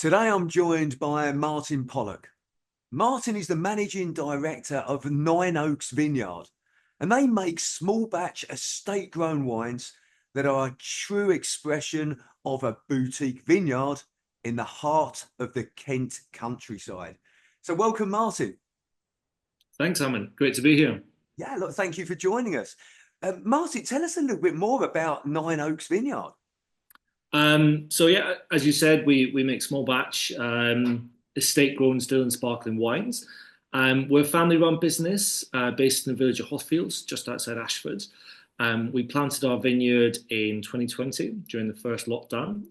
Today I'm joined by Martyn Pollock. Martyn is the managing director of Nine Oaks Vineyard, and they make small batch estate grown wines that are a true expression of a boutique vineyard in the heart of the Kent countryside. So welcome, Martyn. Thanks, Simon. Great to be here. Yeah, look, thank you for joining us. Martyn, tell us a little bit more about Nine Oaks Vineyard. So yeah, as you said, we make small batch estate grown still and sparkling wines. We're a family run business based in the village of Hothfields, just outside Ashford. We planted our vineyard in 2020 during the first lockdown,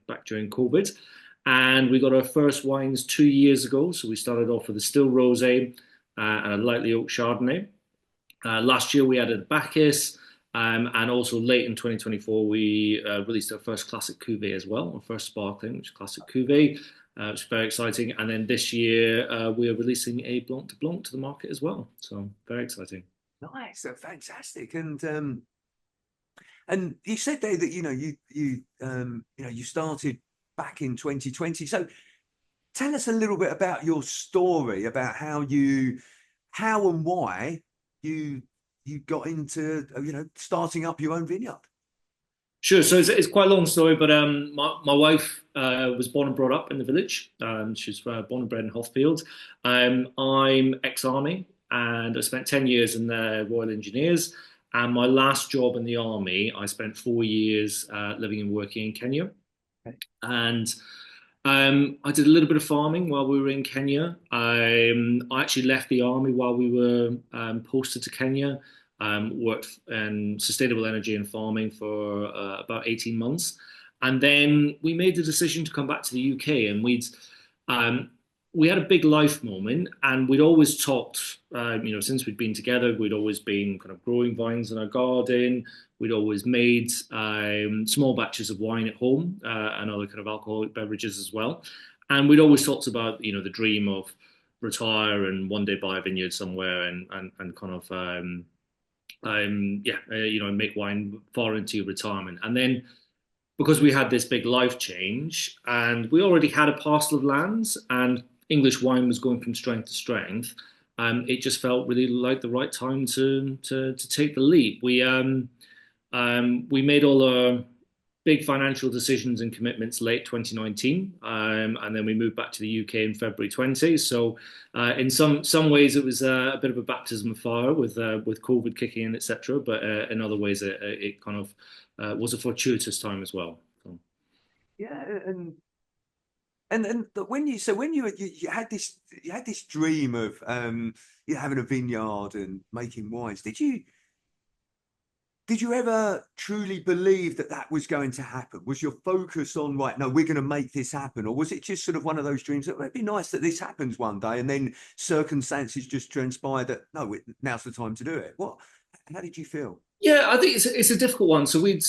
back during COVID. And we got our first wines 2 years ago. So we started off with a still rosé and a lightly oaked Chardonnay. Last year we added a Bacchus. And also late in 2024, we released our first classic cuvee as well, our first sparkling, which is classic cuvee, which is very exciting. And then this year, we are releasing a Blanc de Blanc to the market as well. So very exciting. Nice, fantastic. And you said there that you started back in 2020. So tell us a little bit about your story, about how and why you got into starting up your own vineyard. Sure. So it's quite a long story, but my wife was born and brought up in the village. She's born and bred in Hothfield. I'm ex-army, and I spent 10 years in the Royal Engineers. And my last job in the army, I spent 4 years living and working in Kenya. Okay. And I did a little bit of farming while we were in Kenya. I actually left the army while we were posted to Kenya. Worked in sustainable energy and farming for about 18 months. And then we made the decision to come back to the UK, and we had a big life moment, and we'd always talked, since we'd been together, we'd always been kind of growing vines in our garden. We'd always made small batches of wine at home and other kind of alcoholic beverages as well. And we'd always talked about, the dream of retire and one day buy a vineyard somewhere and kind of, make wine far into retirement. And then because we had this big life change and we already had a parcel of lands and English wine was going from strength to strength, it just felt really like the right time to take the leap. We made all our big financial decisions and commitments late 2019, and then we moved back to the UK in February 20. So in some ways it was a bit of a baptism of fire with COVID kicking in, etc. But in other ways it kind of was a fortuitous time as well. So. Yeah, and when you had this dream of having a vineyard and making wines, did you ever truly believe that was going to happen? Was your focus on, right, no, we're going to make this happen? Or was it just sort of one of those dreams that it'd be nice that this happens one day and then circumstances just transpire that, no, now's the time to do it? How did you feel? Yeah, I think it's a difficult one. So we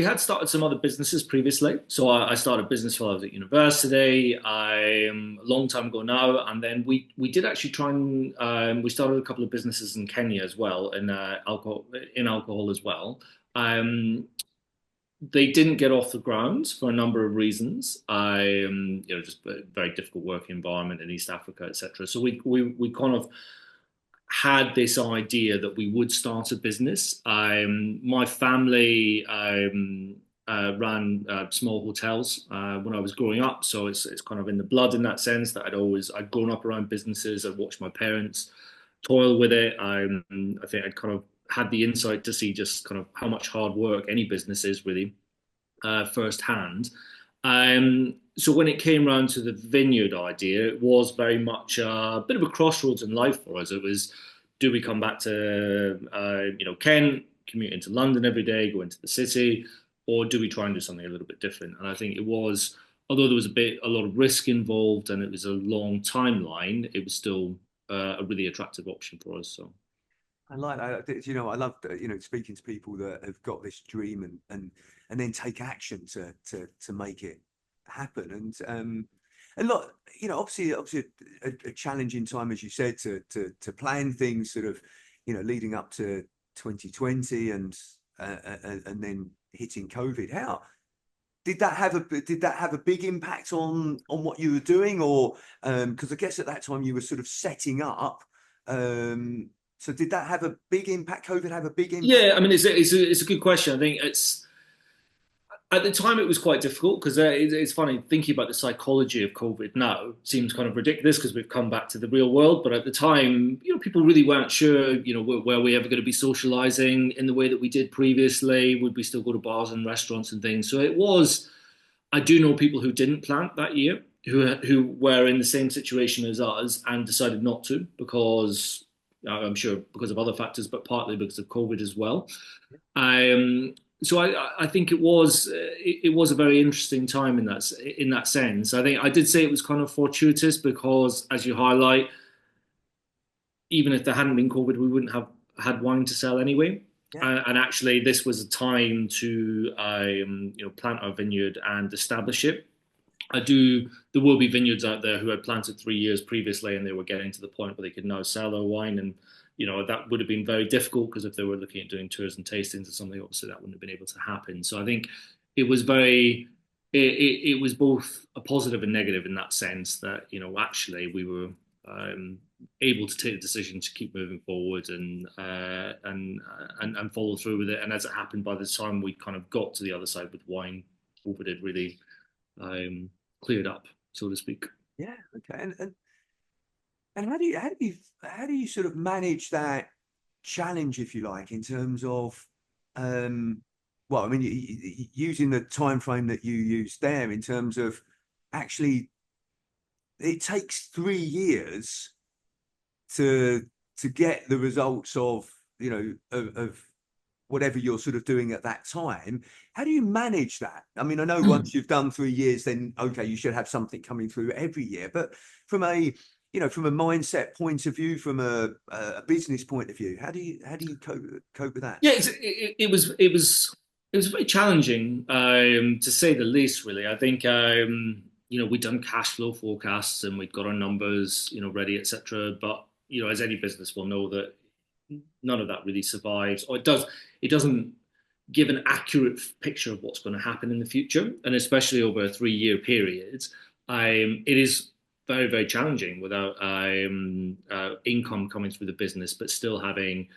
had started some other businesses previously. So I started a business while I was at university, a long time ago now, and then we did actually try and we started a couple of businesses in Kenya as well, in alcohol as well. They didn't get off the ground for a number of reasons. Just a very difficult working environment in East Africa, etc. So we kind of had this idea that we would start a business. My family ran small hotels when I was growing up, so it's kind of in the blood in that sense that I'd grown up around businesses. I'd watched my parents toil with it. I think I'd kind of had the insight to see just kind of how much hard work any business is really firsthand. So when it came around to the vineyard idea, it was very much a bit of a crossroads in life for us. It was, do we come back to Kent, commute into London every day, go into the city, or do we try and do something a little bit different? And I think it was, although there was a lot of risk involved and it was a long timeline, it was still a really attractive option for us. So. I like that. I love speaking to people that have got this dream and then take action to make it happen. And look, obviously a challenging time, as you said, to plan things sort of, leading up to 2020 and then hitting COVID. did that have a big impact on what you were doing, or because I guess at that time you were sort of setting up. So did that have a big impact? COVID have a big impact? Yeah, I mean, it's a good question. I think it's at the time it was quite difficult because it's funny thinking about the psychology of COVID now seems kind of ridiculous because we've come back to the real world. But at the time, people really weren't sure, were we ever going to be socializing in the way that we did previously? Would we still go to bars and restaurants and things? So it was. I do know people who didn't plant that year, who were in the same situation as us and decided not to because I'm sure because of other factors, but partly because of COVID as well. Um, so I think it was a very interesting time in that sense. I think I did say it was kind of fortuitous because, as you highlight, even if there hadn't been COVID, we wouldn't have had wine to sell anyway. Yeah. And actually, this was a time to plant our vineyard and establish it. There will be vineyards out there who had planted 3 years previously and they were getting to the point where they could now sell their wine. And, that would have been very difficult because if they were looking at doing tours and tastings or something, obviously that wouldn't have been able to happen. So I think it was it was both a positive and negative in that sense that, actually we were um, able to take the decision to keep moving forward and follow through with it. And as it happened, by the time we kind of got to the other side with wine, COVID had really cleared up, so to speak. Yeah. Okay. And how do you sort of manage that challenge, if you like, in terms of well, I mean, using the time frame that you used there in terms of actually it takes 3 years to get the results of of whatever you're sort of doing at that time. How do you manage that? I mean, I know once you've done 3 years, then okay, you should have something coming through every year. But from a from a mindset point of view, from a business point of view, how do you cope with that? Yeah, it was very challenging, to say the least. Really, I think we'd done cash flow forecasts and we'd got our numbers ready, etc. But as any business will know that none of that really survives, or it does. It doesn't give an accurate picture of what's going to happen in the future, and especially over a 3 year period, it is very, very challenging without income coming through the business, but still having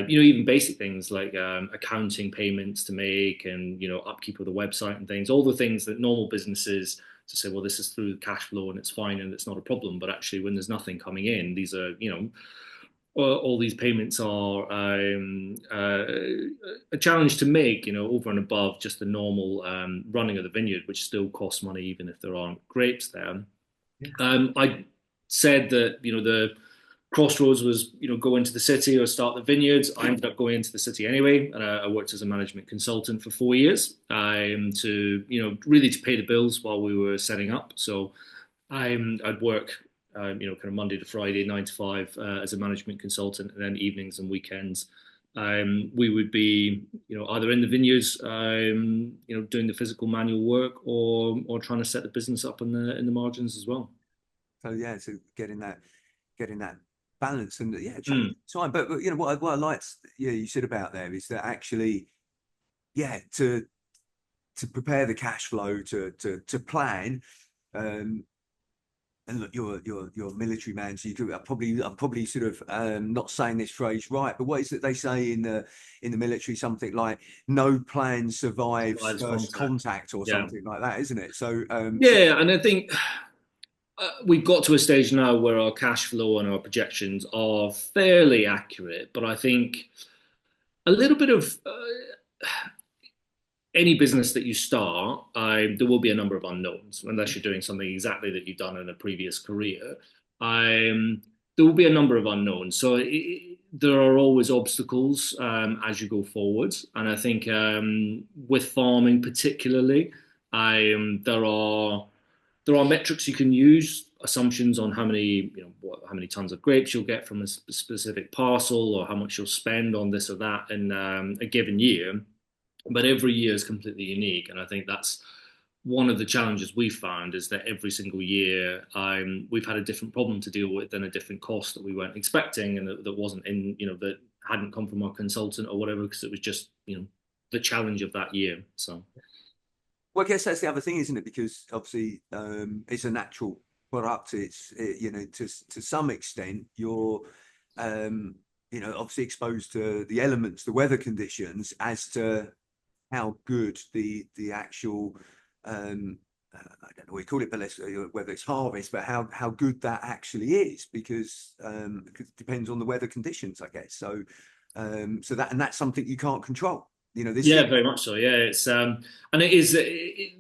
even basic things like accounting payments to make and upkeep of the website and things, all the things that normal businesses to say, well, this is through cash flow and it's fine and it's not a problem. But actually, when there's nothing coming in, these are all these payments are a challenge to make, over and above just the normal running of the vineyard, which still costs money even if there aren't grapes there. Yeah. I said that the crossroads was go into the city or start the vineyards. I ended up going into the city anyway, and I worked as a management consultant for 4 years to really to pay the bills while we were setting up. So I'd work kind of Monday to Friday, 9 to 5 as a management consultant, and then evenings and weekends. We would be, either in the vineyards, doing the physical manual work, or trying to set the business up in the margins as well. So yeah, so getting that balance and yeah, Mm. time. But what I liked, you said about there is that actually, yeah, to prepare the cash flow, to plan, um, and look, you're a military man, so you do. I'm probably sort of not saying this phrase right, but what is it they say in the military? Something like "no plan survives Survives first contact. contact" or Yeah. something like that, isn't it? So Yeah, and I think we've got to a stage now where our cash flow and our projections are fairly accurate, but I think a little bit of any business that you start, there will be a number of unknowns unless you're doing something exactly that you've done in a previous career. There will be a number of unknowns. So there are always obstacles as you go forward. And I think with farming particularly, there are metrics you can use, assumptions on how many how many tons of grapes you'll get from a specific parcel, or how much you'll spend on this or that in a given year. But every year is completely unique, and I think that's one of the challenges we've found is that every single year we've had a different problem to deal with and a different cost that we weren't expecting, and that wasn't in that hadn't come from our consultant or whatever, because it was just the challenge of that year. So Well, I guess that's the other thing, isn't it? Because obviously, it's a natural product. To some extent, you're, um, obviously exposed to the elements, the weather conditions, as to how good the actual, I don't know what you call it, but whether it's harvest, but how good that actually is, because it depends on the weather conditions, I guess. So that's something you can't control. This Yeah, thing. very much so. Yeah, it's and it is.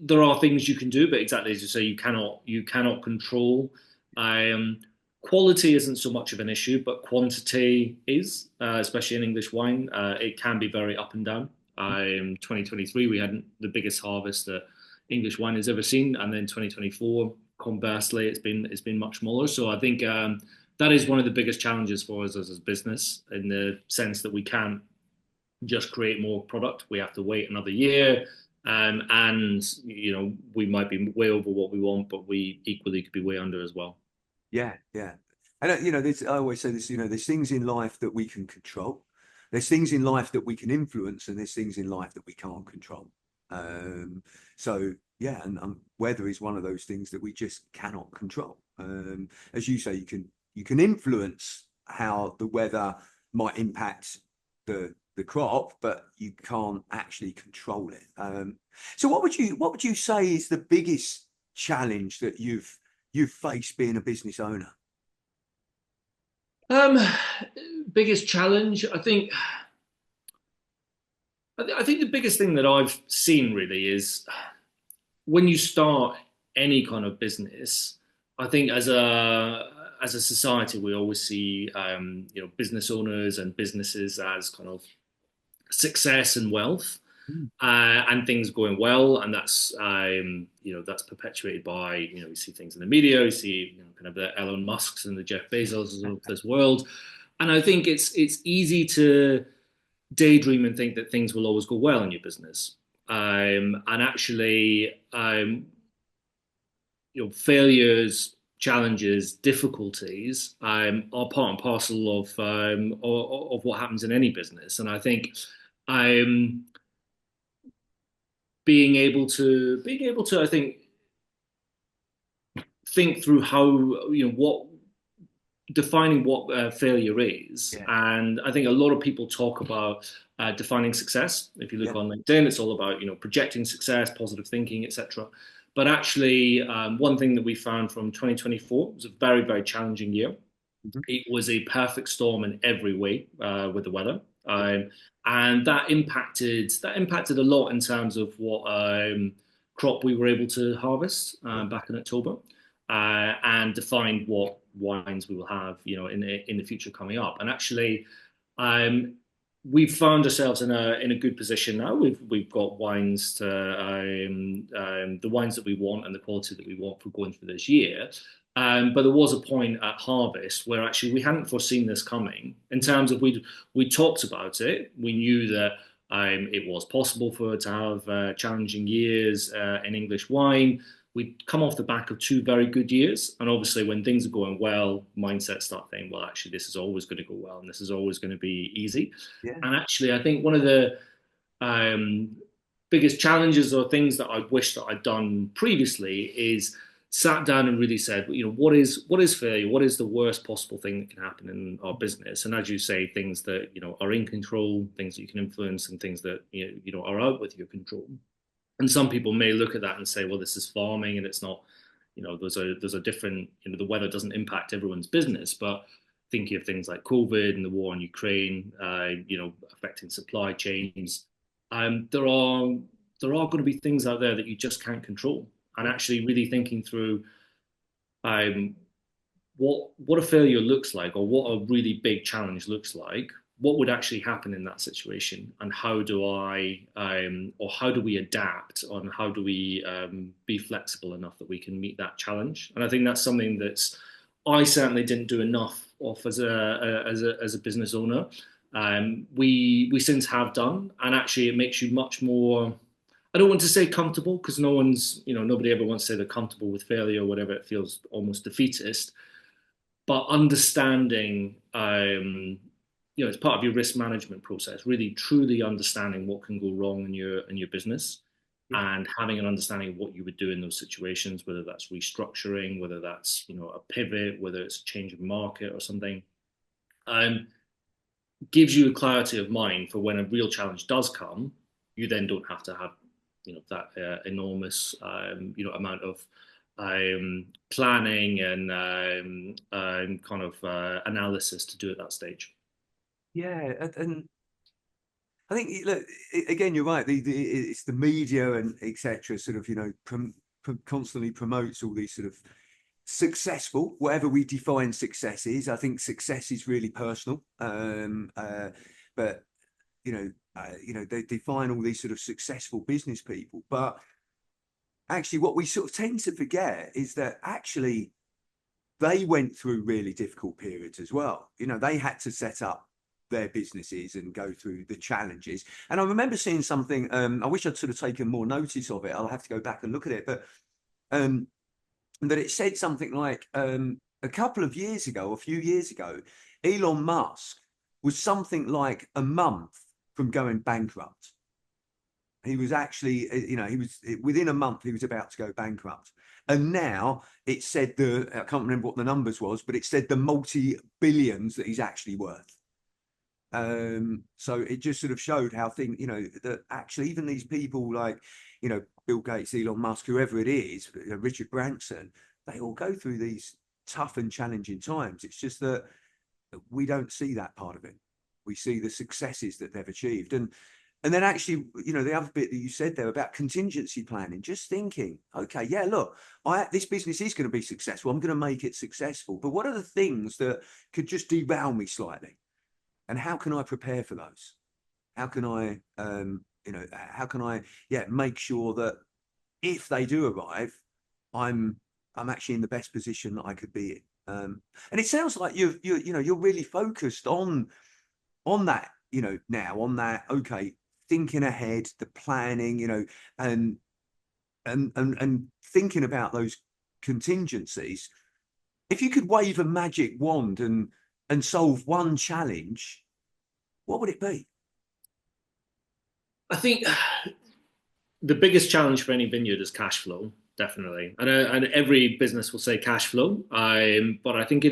There are things you can do, but exactly as you say, you cannot control. Um, Quality isn't so much of an issue, but quantity is, especially in English wine. It can be very up and down. 2023, we had the biggest harvest that English wine has ever seen, and then 2024, conversely, it's been much smaller. So I think that is one of the biggest challenges for us as a business, in the sense that we can't just create more product. We have to wait another year. And we might be way over what we want, but we equally could be way under as well. Yeah, yeah. And I always say this, there's things in life that we can control. There's things in life that we can influence, and there's things in life that we can't control. So yeah, and weather is one of those things that we just cannot control. As you say, you can influence how the weather might impact the crop, but you can't actually control it. So what would you say is the biggest challenge that you've faced being a business owner? Um, Biggest challenge, I think. I think the biggest thing that I've seen really is when you start any kind of business. I think as a society, we always see business owners and businesses as kind of success and wealth. Mm. And things going well, and that's perpetuated by you see things in the media, you see kind of the Elon Musks and the Jeff Bezos of this world, and I think it's easy to daydream and think that things will always go well in your business, and actually failures, challenges, difficulties are part and parcel of what happens in any business, and I think. Um, being able to I think through how what defining what failure is. Yeah, And I think a lot of people talk about defining success. If you yeah, look on LinkedIn, it's all about projecting success, positive thinking, etc. But actually, one thing that we found from 2024 was a very, very challenging year. mhm, It was a perfect storm in every way with the weather, yeah, and that impacted a lot in terms of what crop we were able to harvest yeah, back in October, and defined what wines we will have, in the future coming up. And actually, um, we've found ourselves in a good position now. We've got wines to the wines that we want and the quality that we want for going through this year. But there was a point at harvest where actually we hadn't foreseen this coming. In terms of we talked about it, we knew that it was possible for it to have challenging years in English wine. We'd come off the back of two very good years, and obviously when things are going well, mindsets start thinking, well, actually this is always going to go well, and this is always going to be easy. yeah, And actually, I think one of the um, biggest challenges or things that I wish that I'd done previously is sat down and really said, what is failure? What is the worst possible thing that can happen in our business? And as you say, things that are in control, things that you can influence, and things that are out with your control. And some people may look at that and say, well, this is farming, and it's not. There's a different. The weather doesn't impact everyone's business, but thinking of things like COVID and the war in Ukraine, affecting supply chains, there are going to be things out there that you just can't control. And yeah, actually, really thinking through um, what a failure looks like, or what a really big challenge looks like. What would actually happen in that situation, and how do or how do we adapt, and how do we be flexible enough that we can meet that challenge? And I think that's something I certainly didn't do enough of as a business owner. We since have done, and actually it makes you much more. I don't want to say comfortable, because nobody ever wants to say they're comfortable with failure or whatever. It feels almost defeatist. But understanding, it's part of your risk management process. Really, truly understanding what can go wrong in your business, Yeah. and having an understanding of what you would do in those situations, whether that's restructuring, whether that's a pivot, whether it's a change of market or something, um, gives you a clarity of mind for when a real challenge does come. You then don't have to have that enormous amount of planning and kind of analysis to do at that stage. Yeah, and I think look again, you're right. It's the media and etc. Sort of constantly promotes all these sort of successful, whatever we define success is. I think success is really personal. But they define all these sort of successful business people. But actually, what we sort of tend to forget is that actually they went through really difficult periods as well. They had to set up their businesses and go through the challenges. And I remember seeing something. I wish I'd sort of taken more notice of it. I'll have to go back and look at it, but that it said something like a couple of years ago, a few years ago, Elon Musk was something like a month from going bankrupt. He was actually, he was within a month, he was about to go bankrupt. And now it said I can't remember what the numbers was, but it said the multi-billions that he's actually worth. So it just sort of showed how that actually even these people like, Bill Gates, Elon Musk, whoever it is, Richard Branson, they all go through these tough and challenging times. It's just that we don't see that part of it. We see the successes that they've achieved. And then actually, the other bit that you said there about contingency planning, just thinking, okay, yeah, look, this business is going to be successful. I'm going to make it successful. But what are the things that could just derail me slightly? And how can I prepare for those? How can I, make sure that if they do arrive, I'm actually in the best position that I could be in. And it sounds like you're really focused on that, now on that. Okay, thinking ahead, the planning, and thinking about those contingencies. If you could wave a magic wand and solve one challenge, what would it be? I think the biggest challenge for any vineyard is cash flow, definitely, and every business will say cash flow. But I think it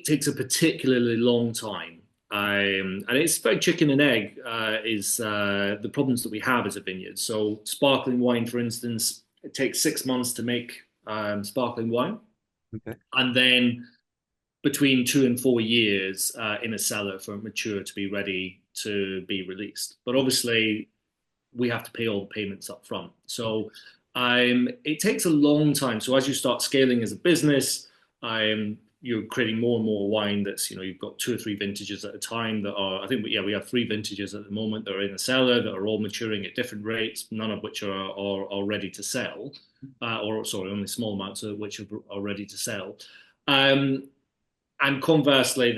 takes a particularly long time, and it's very chicken and egg. Is the problems that we have as a vineyard? So sparkling wine, for instance, it takes 6 months to make sparkling wine, Okay. and then between 2 and 4 years in a cellar for mature to be ready to be released. But obviously, we have to pay all the payments up front. So it takes a long time. So as you start scaling as a business, you're creating more and more wine that's, you've got 2 or 3 vintages at a time that are, I think, we have 3 vintages at the moment that are in the cellar that are all maturing at different rates, none of which are ready to sell, or sorry, only small amounts of which are ready to sell. And conversely,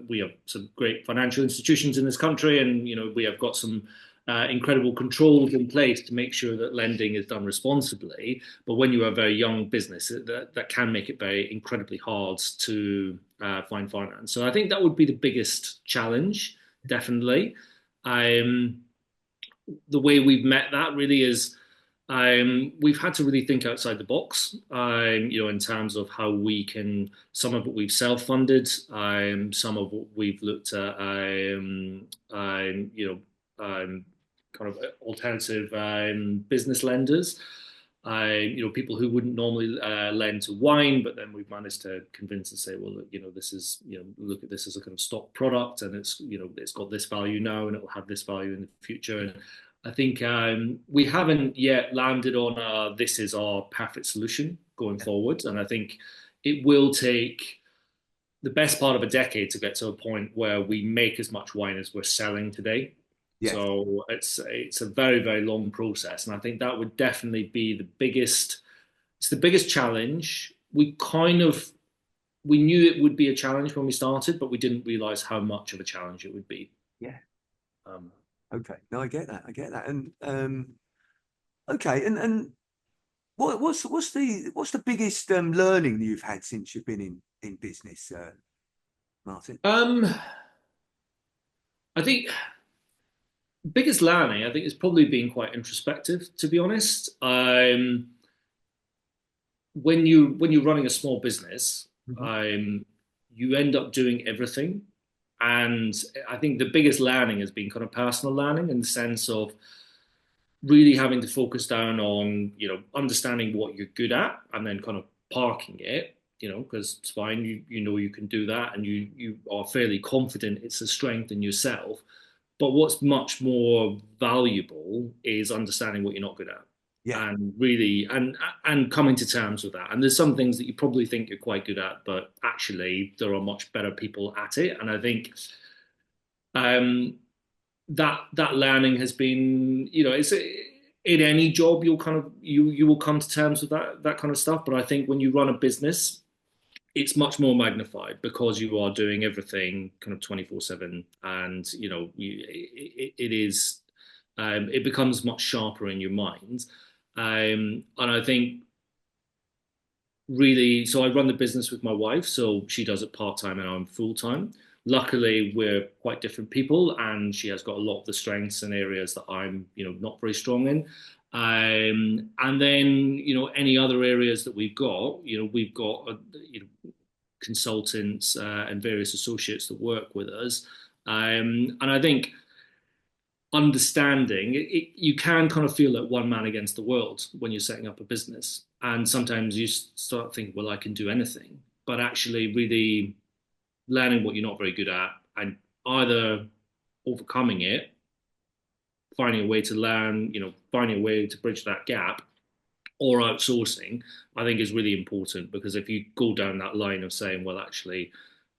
we have some great financial institutions in this country, and we have got some incredible controls in place to make sure that lending is done responsibly. But when you are a very young business, that can make it very incredibly hard to find finance. So I think that would be the biggest challenge, definitely. The way we've met that really is we've had to really think outside the box, in terms of how we can, some of what we've self-funded, some of what we've looked at, kind of alternative business lenders, people who wouldn't normally lend to wine, but then we've managed to convince and say, well, look, this is, look at this as a kind of stock product, and it's got this value now, and it will have this value in the future. And I think we haven't yet landed on this is our perfect solution going forward, and I think it will take the best part of a decade to get to a point where we make as much wine as we're selling today. Yes. So it's a very, very long process, and I think that would definitely be the biggest. It's the biggest challenge. We knew it would be a challenge when we started, but we didn't realize how much of a challenge it would be. Yeah. Okay. No, I get that. I get that. And okay. And what's the biggest learning that you've had since you've been in business, Martyn? I think Biggest learning, I think, is probably being quite introspective, to be honest. When you're running a small business, Mhm. um, you end up doing everything, and I think the biggest learning has been kind of personal learning in the sense of really having to focus down on understanding what you're good at and then kind of parking it. Because it's fine, you know you can do that, and you are fairly confident it's a strength in yourself. But what's much more valuable is understanding what you're not good at, Yeah, and really and coming to terms with that. And there's some things that you probably think you're quite good at, but actually there are much better people at it. And I think um, that learning has been, it's in any job you'll kind of you will come to terms with that kind of stuff. But I think when you run a business, it's much more magnified because you are doing everything kind of 24/7, and it is it becomes much sharper in your mind. And I think really, so I run the business with my wife, so she does it part-time and I'm full-time. Luckily, we're quite different people, and she has got a lot of the strengths and areas that I'm not very strong in. And then any other areas that we've got consultants and various associates that work with us. And I think understanding you can kind of feel like one man against the world when you're setting up a business. And sometimes you start thinking, well, I can do anything. But actually, really learning what you're not very good at and either overcoming it, finding a way to learn, finding a way to bridge that gap, or outsourcing, I think is really important. Because if you go down that line of saying, well, actually,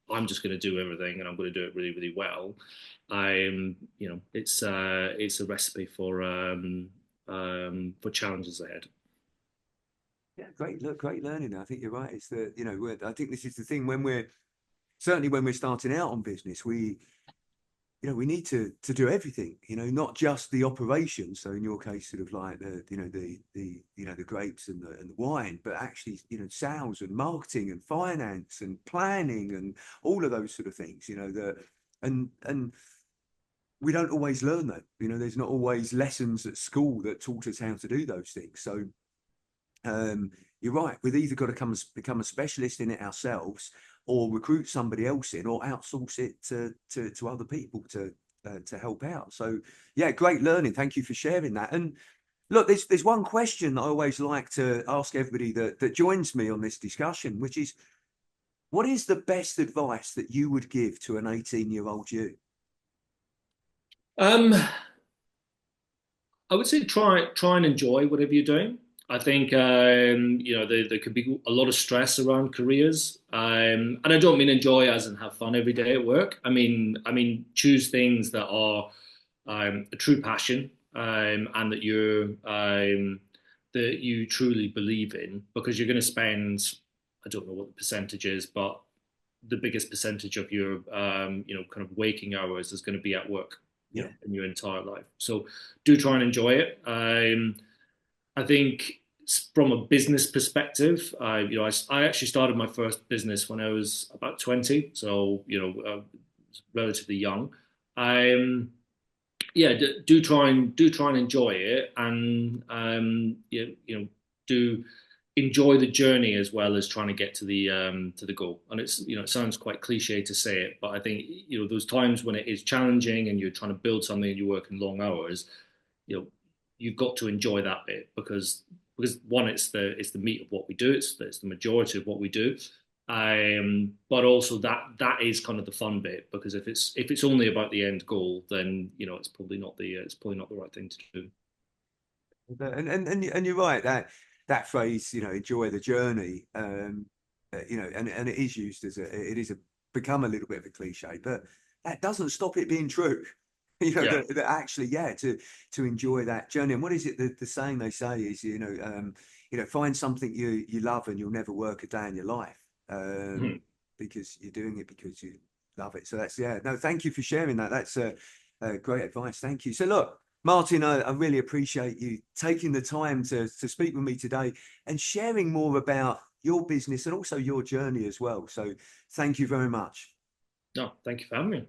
I'm just going to do everything and I'm going to do it really, really well, it's a recipe for challenges ahead. yeah, great. Look, great learning. I think you're right. It's the I think this is the thing when we're certainly when we're starting out on business, we need to do everything, not just the operations. So in your case, sort of like the grapes and the wine, but actually, sales and marketing and finance and planning and all of those sort of things, and we don't always learn that. There's not always lessons at school that taught us how to do those things. So you're right. We've either got to become a specialist in it ourselves, or recruit somebody else in, or outsource it to other people to help out. So yeah, great learning. Thank you for sharing that. And look, there's one question that I always like to ask everybody that joins me on this discussion, which is, what is the best advice that you would give to an 18-year-old you? Um, I would say try and enjoy whatever you're doing. I think there could be a lot of stress around careers, and I don't mean enjoy as in have fun every day at work. I mean choose things that are a true passion, and that you truly believe in, because you're going to spend, I don't know what the percentage is, but the biggest percentage of your kind of waking hours is going to be at work, Yeah, in your entire life. So do try and enjoy it. I think from a business perspective, I actually started my first business when I was about 20, so relatively young. Um, yeah, do try and enjoy it, and do enjoy the journey as well as trying to get to the goal. And it's it sounds quite cliche to say it, but I think those times when it is challenging and you're trying to build something and you're working long hours, you know you've got to enjoy that bit, because one, it's the meat of what we do, it's the majority of what we do. But also that is kind of the fun bit, because if it's only about the end goal, then it's probably not the right thing to do. and you're right, that phrase, enjoy the journey, and it is used as it is become a little bit of a cliche, but that doesn't stop it being true. Yeah. That actually, yeah, to enjoy that journey. And what is it, the saying they say is, find something you love and you'll never work a day in your life, Mhm. because you're doing it because you love it. So that's, yeah, no, thank you for sharing that. That's great advice. Thank you. So look, Martyn, I really appreciate you taking the time to speak with me today and sharing more about your business and also your journey as well. So thank you very much. No, thank you for having me.